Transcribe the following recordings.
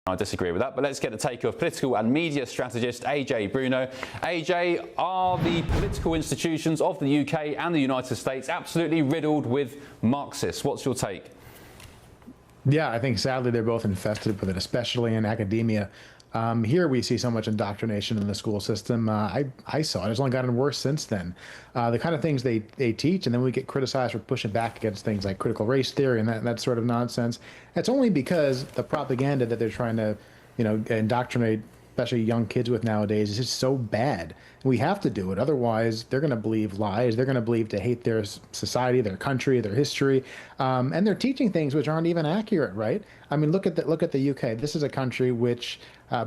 I disagree with that, but let's get the take of political and media strategist AJ Bruno. AJ, are the political institutions of the UK and the United States absolutely riddled with Marxists? What's your take? Yeah, I think sadly they're both infested with it, especially in academia. Here we see so much indoctrination in the school system. I saw it. It's only gotten worse since then. The kind of things they teach, and then we get criticized for pushing back against things like critical race theory and that sort of nonsense. It's only because the propaganda that they're trying to, indoctrinate especially young kids with nowadays is just so bad. We have to do it. Otherwise, they're going to believe lies. They're going to believe to hate their society, their country, their history, and they're teaching things which aren't even accurate, right? I mean, look at the UK. This is a country which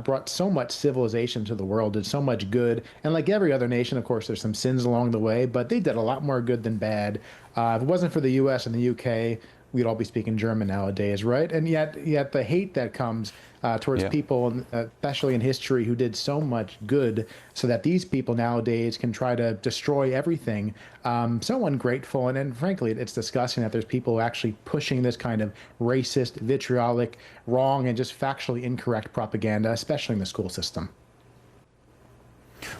brought so much civilization to the world, did so much good. And like every other nation, of course, there's some sins along the way, but they did a lot more good than bad. If it wasn't for the US and the UK, we'd all be speaking German nowadays, right? And yet the hate that comes towards people, especially in history, who did so much good, so that these people nowadays can try to destroy everything. So ungrateful, and frankly, it's disgusting that there's people actually pushing this kind of racist, vitriolic, wrong, and just factually incorrect propaganda, especially in the school system.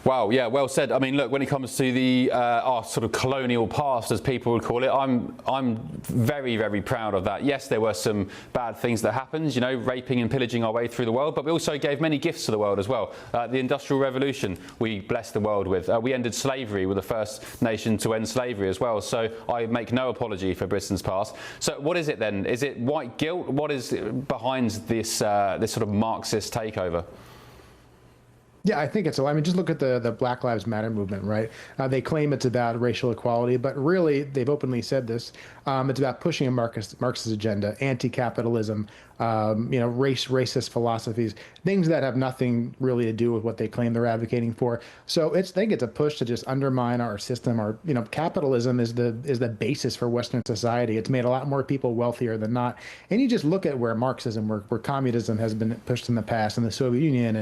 Wow, yeah, well said. I mean, look, when it comes to the our sort of colonial past, as people would call it, I'm very, very proud of that. Yes, there were some bad things that happened, raping and pillaging our way through the world, but we also gave many gifts to the world as well. The Industrial Revolution, we blessed the world with. We ended slavery, with the first nation to end slavery as well. So I make no apology for Britain's past. So what is it then? Is it white guilt? What is behind this this sort of Marxist takeover? Yeah, I think just look at the Black Lives Matter movement, right? They claim it's about racial equality, but really, they've openly said this. It's about pushing a Marxist agenda, anti-capitalism, racist philosophies, things that have nothing really to do with what they claim they're advocating for. So I think it's a push to just undermine our system. Capitalism is the basis for Western society. It's made a lot more people wealthier than not. And you just look at where Marxism, where communism has been pushed in the past, in the Soviet Union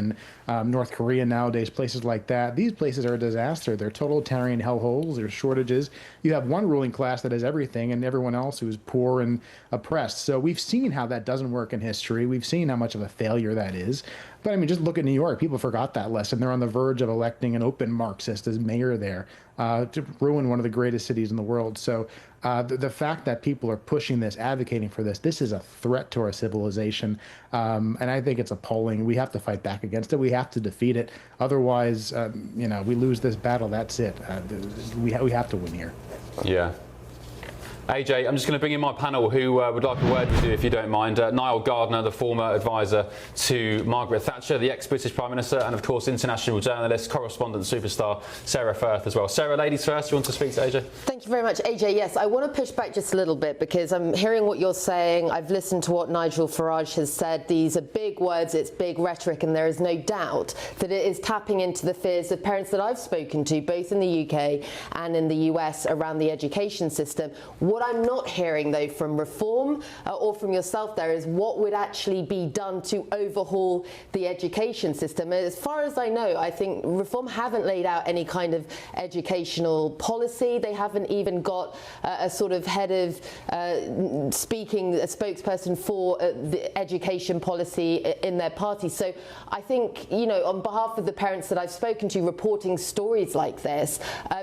and North Korea nowadays, places like that. These places are a disaster. They're totalitarian hellholes. There's shortages. You have one ruling class that has everything, and everyone else who's poor and oppressed. So we've seen how that doesn't work in history. We've seen how much of a failure that is. But I mean, just look at New York. People forgot that lesson. They're on the verge of electing an open Marxist as mayor there, to ruin one of the greatest cities in the world. So the fact that people are pushing this, advocating for this is a threat to our civilization. And I think it's appalling. We have to fight back against it. We have to defeat it. Otherwise, we lose this battle. That's it. We have to win here. Yeah. AJ, I'm just going to bring in my panel who would like a word with you, if you don't mind. Niall Gardner, the former advisor to Margaret Thatcher, the ex-British Prime Minister, and of course international journalist, correspondent superstar Sarah Firth as well. Sarah, ladies first, you want to speak to AJ? Thank you very much, AJ. Yes, I want to push back just a little bit because I'm hearing what you're saying. I've listened to what Nigel Farage has said. These are big words, it's big rhetoric, and there is no doubt that it is tapping into the fears of parents that I've spoken to, both in the UK and in the US, around the education system. What I'm not hearing, though, from Reform or from yourself there is what would actually be done to overhaul the education system. As far as I know, I think Reform haven't laid out any kind of educational policy. They haven't even got a sort of head of a spokesperson for the education policy in their party. So I think, on behalf of the parents that I've spoken to reporting stories like this,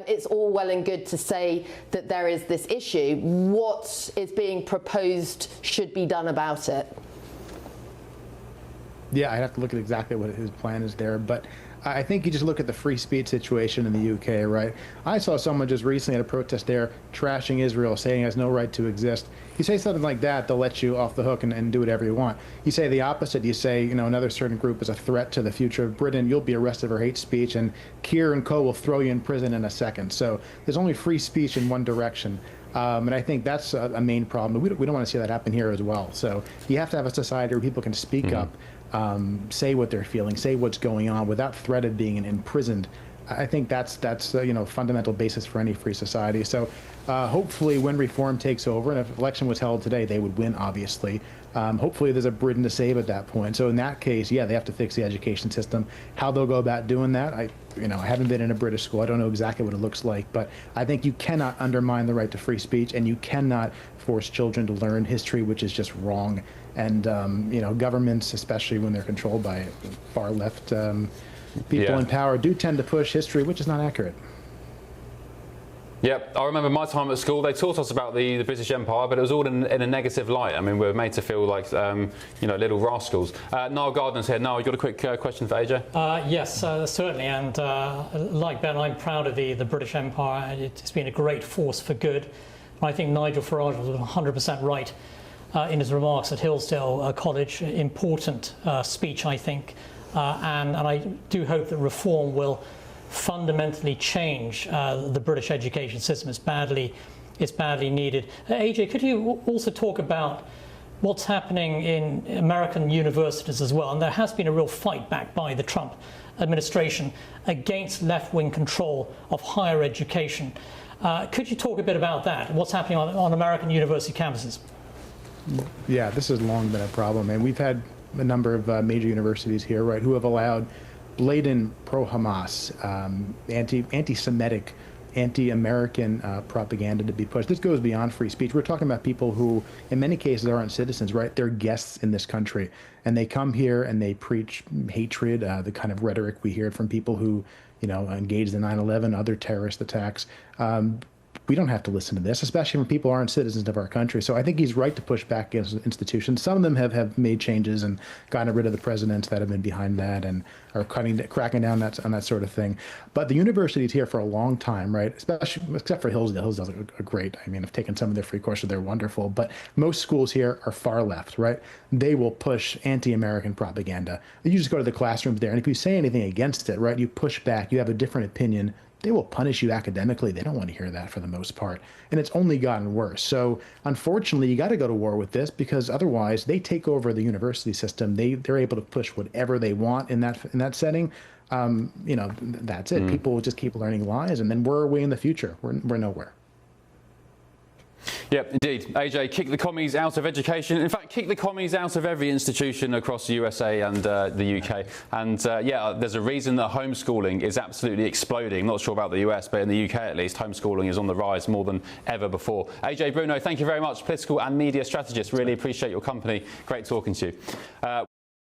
it's all well and good to say that there is this issue. What is being proposed should be done about it? Yeah, I'd have to look at exactly what his plan is there, but I think you just look at the free speech situation in the UK, right? I saw someone just recently at a protest there trashing Israel, saying it has no right to exist. You say something like that, they'll let you off the hook and do whatever you want. You say the opposite, you say, another certain group is a threat to the future of Britain, you'll be arrested for hate speech, and Keir and co will throw you in prison in a second. So there's only free speech in one direction. And I think that's a main problem. We don't want to see that happen here as well. So you have to have a society where people can speak up, say what they're feeling, say what's going on without threat of being imprisoned I think that's fundamental basis for any free society. So hopefully when reform takes over, and if election was held today, they would win, obviously. Hopefully there's a Britain to save at that point. So in that case, yeah, they have to fix the education system. How they'll go about doing that, I haven't been in a British school. I don't know exactly what it looks like, but I think you cannot undermine the right to free speech, and you cannot force children to learn history, which is just wrong. And governments, especially when they're controlled by far left people in power, do tend to push history, which is not accurate. Yep, I remember my time at school, they taught us about the British Empire, but it was all in a negative light. I mean, we were made to feel like, little rascals. Niall Gardner's here. Niall, you got a quick question for AJ? Yes, certainly. And like Ben, I'm proud of the British Empire. It's been a great force for good. I think Nigel Farage was 100% right in his remarks at Hillsdale College. Important speech, I think. And I do hope that reform will fundamentally change the British education system. It's badly needed. AJ, could you also talk about what's happening in American universities as well? And there has been a real fight back by the Trump administration against left-wing control of higher education. Could you talk a bit about that? What's happening on American university campuses? Yeah, this has long been a problem, and we've had a number of major universities here, right, who have allowed blatant pro-Hamas, anti-Semitic, anti-American propaganda to be pushed. This goes beyond free speech. We're talking about people who, in many cases, aren't citizens, right? They're guests in this country, and they come here and they preach hatred, the kind of rhetoric we hear from people who, engaged in 9/11, other terrorist attacks. We don't have to listen to this, especially when people aren't citizens of our country. So I think he's right to push back against institutions. Some of them have made changes and gotten rid of the presidents that have been behind that and are cracking down on that sort of thing. But the university's here for a long time, right? Except for Hillsdale. Hillsdale's are great. I mean, I've taken some of their free courses. They're wonderful. But most schools here are far left, right? They will push anti-American propaganda. You just go to the classrooms there, and if you say anything against it, right, you push back, you have a different opinion, they will punish you academically. They don't want to hear that for the most part. And it's only gotten worse. So unfortunately, you got to go to war with this, because otherwise they take over the university system. They're able to push whatever they want in that setting. That's it. People will just keep learning lies, and then where are we in the future? We're nowhere. Yep, indeed. AJ, kick the commies out of education. In fact, kick the commies out of every institution across the USA and the UK. And there's a reason that homeschooling is absolutely exploding. Not sure about the US, but in the UK at least, homeschooling is on the rise more than ever before. AJ Bruno, thank you very much. Political and media strategist. Really appreciate your company. Great talking to you.